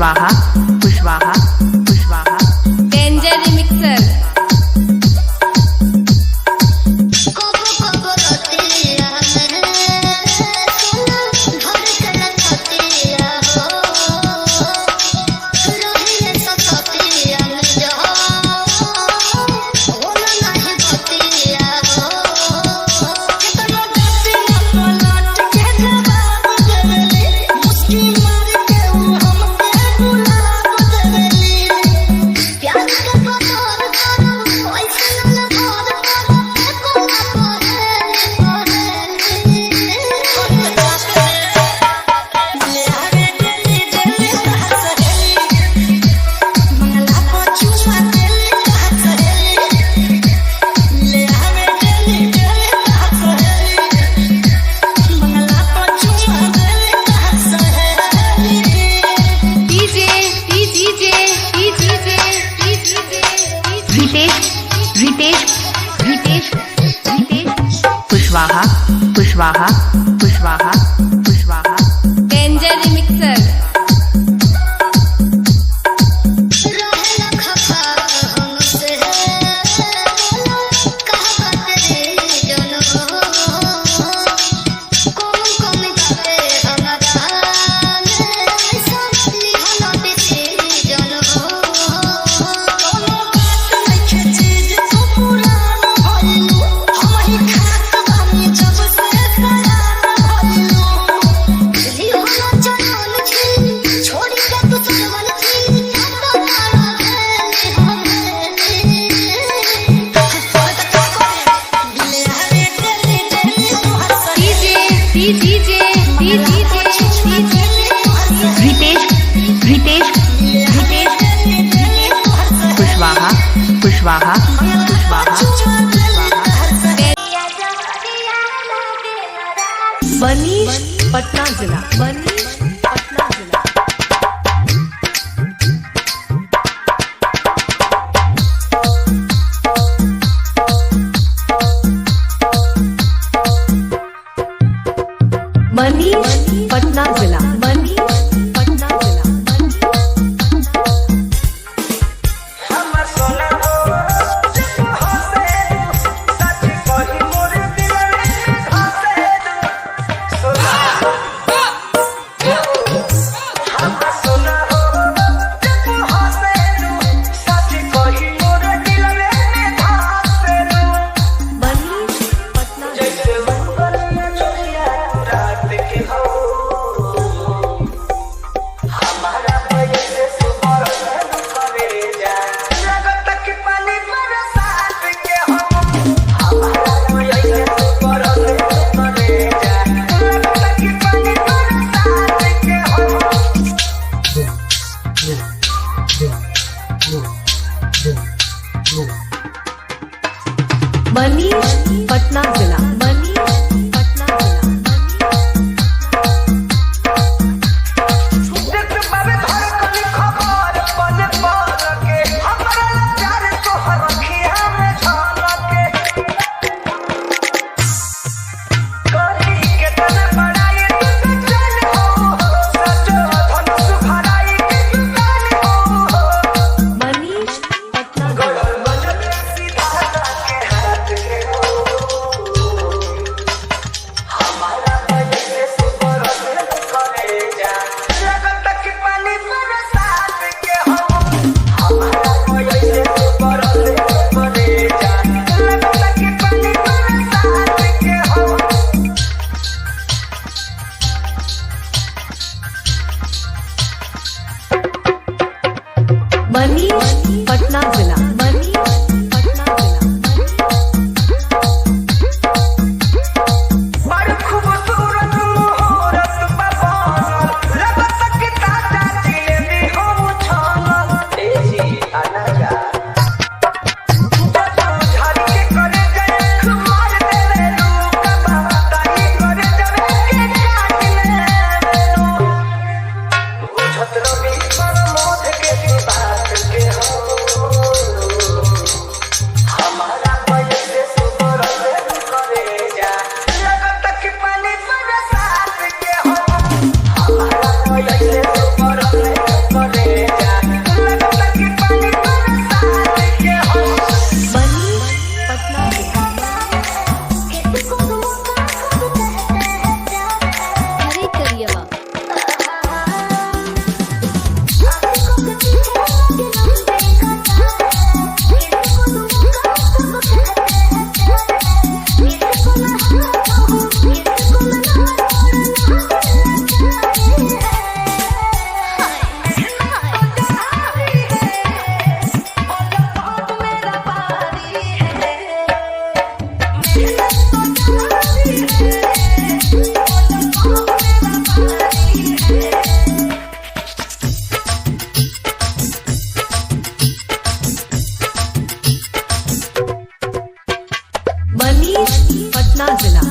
Kushwaha Kushwaha Kushwaha danger remixer Kushwaha Kushwaha Kushwaha Kushwaha danger remixer Kushwaha Kushwaha Kushwaha Manish Patna जिला मनीष पटना जिला मनीष पटना जिला मनीष पटना जिला मनीष पटना जिला मनीष पटना जिला छत्र भी पर मोद के बात के हो पटना जिला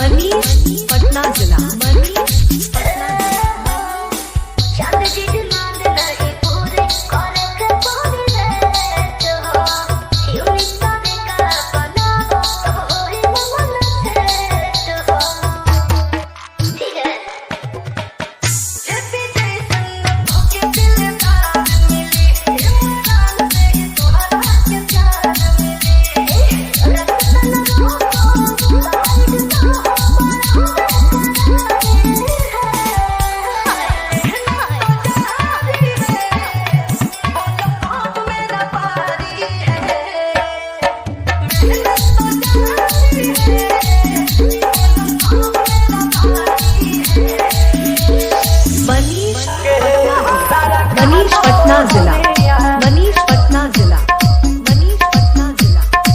मनीष पटना जिला मनीष पटना जिला मनीष पटना जिला मनीष पटना जिला मनीष पटना जिला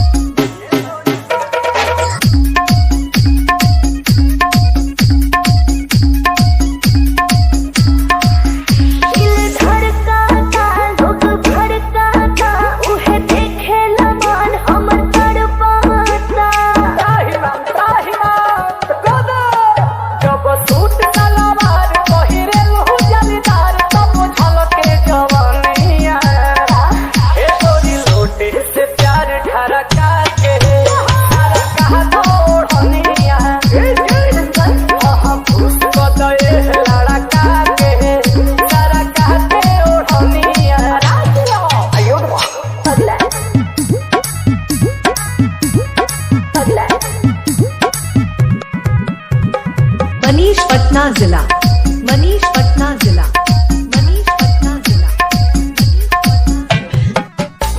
मनीष पटना जिला मनीष पटना जिला मनीष पटना जिला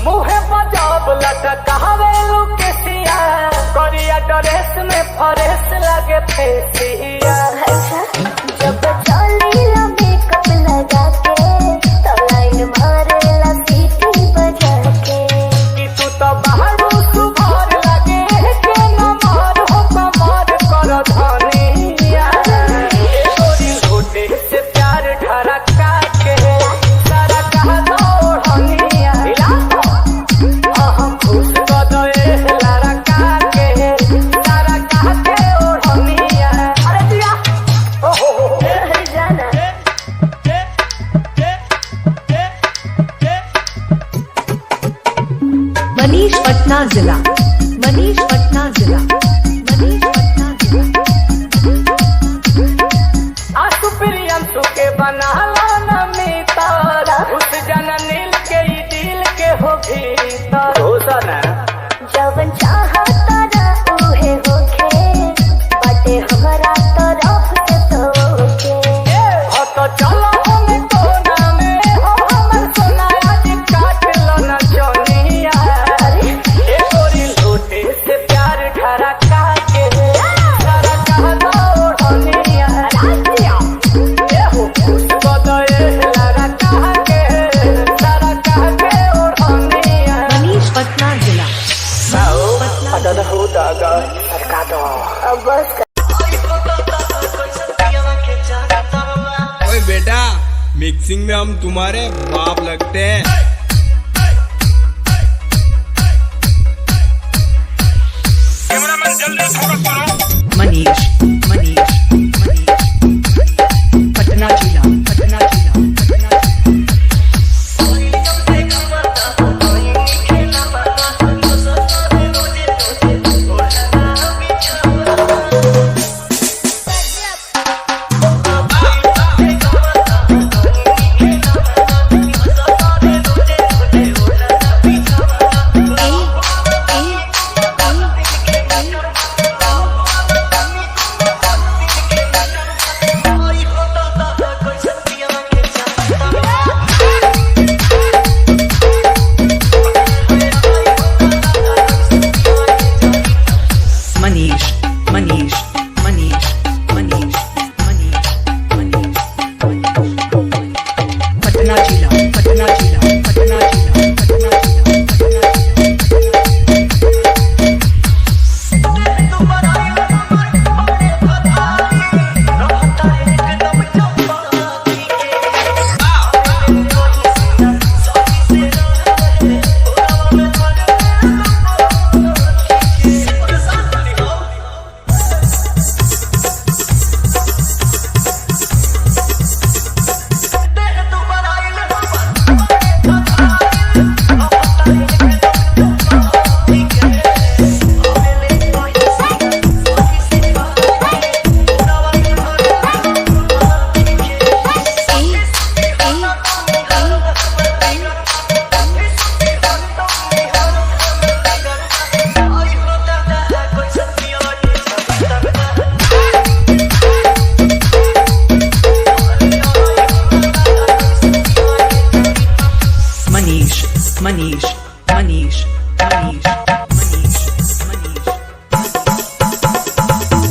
मुहे पंजाब लटकावे लुकेसिया करिया ड्रेस में फरेस लगे फेसिया जब चलीला मेकअप लगा के तो लाइन मारेला सीटी बजा के कि तू तो बाहर सुभर लगे के नमर हो कमर कर धनिया ए गोरी घोटे से प्यार ढरका के सारा कहा दौड़निया हम खुश गदे लारा का के सारा कहा के ओढ़निया अरे दिया ओहो जाना मनीष पटना जिला मनीष पटना जिला मनीष पटना जिला आसु प्रियंसु के बनाला नमिता उस जन नील के ई दिल के हो भीतर हो सना जवन चाहता ना उहे होखे बाटे हमरा तरफ से तोके हो तो चलो हम कोना में हो हमर सोना आज काट लो न जोनिया ए गोरी लोटे से प्यार ढरका के सारा कहा दौड़निया ए हो खुश गदे लारा कहा के सारा कहा के ओढ़निया मनीष पटना जिला अब बस ओए बेटा, मिक्सिंग में हम तुम्हारे बाप लगते हैं। मनीष मनीष पटना जिला पटना जिला Patna Manish, Manish, Manish, Manish, Manish, Manish, Manish. Patna Jila, Patna Jila, Patna Jila, Patna Jila, Patna Manish, Manish, Manish, Manish, Manish, Manish.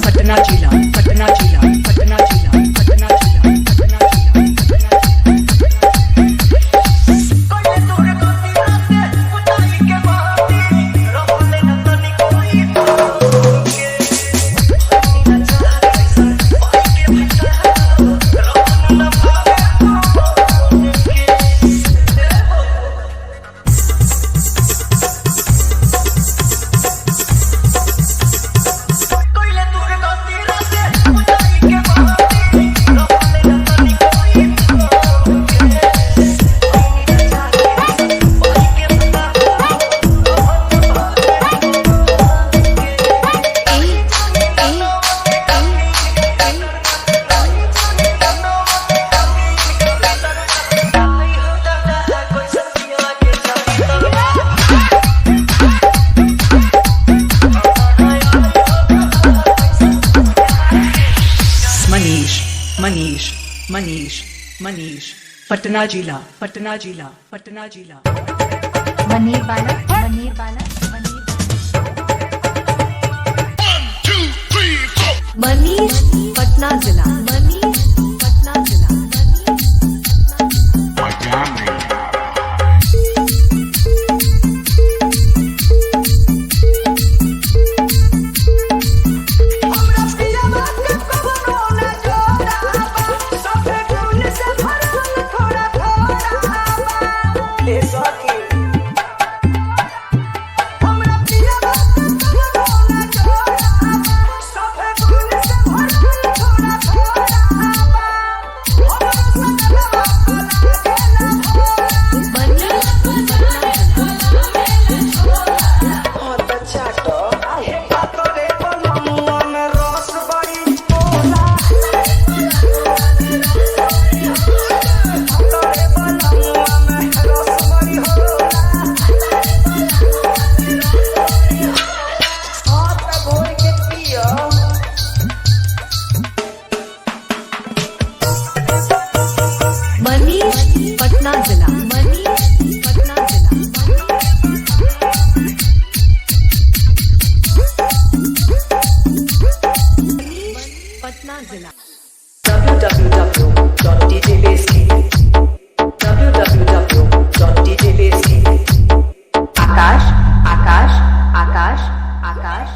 Patna Jila, Patna Jila, Patna Jila, Patna Jila, Patna Jila, Manish, Manish, Manish, Manish. Patna Jila, Patna Jila, Patna Jila. मनीर बाला मनीर बाला मनीष पटना जिला मनीष पटना जिला पटना जिला मनीष पटना जिला पटना जिला www.djbasking Akash Akash Akash Akash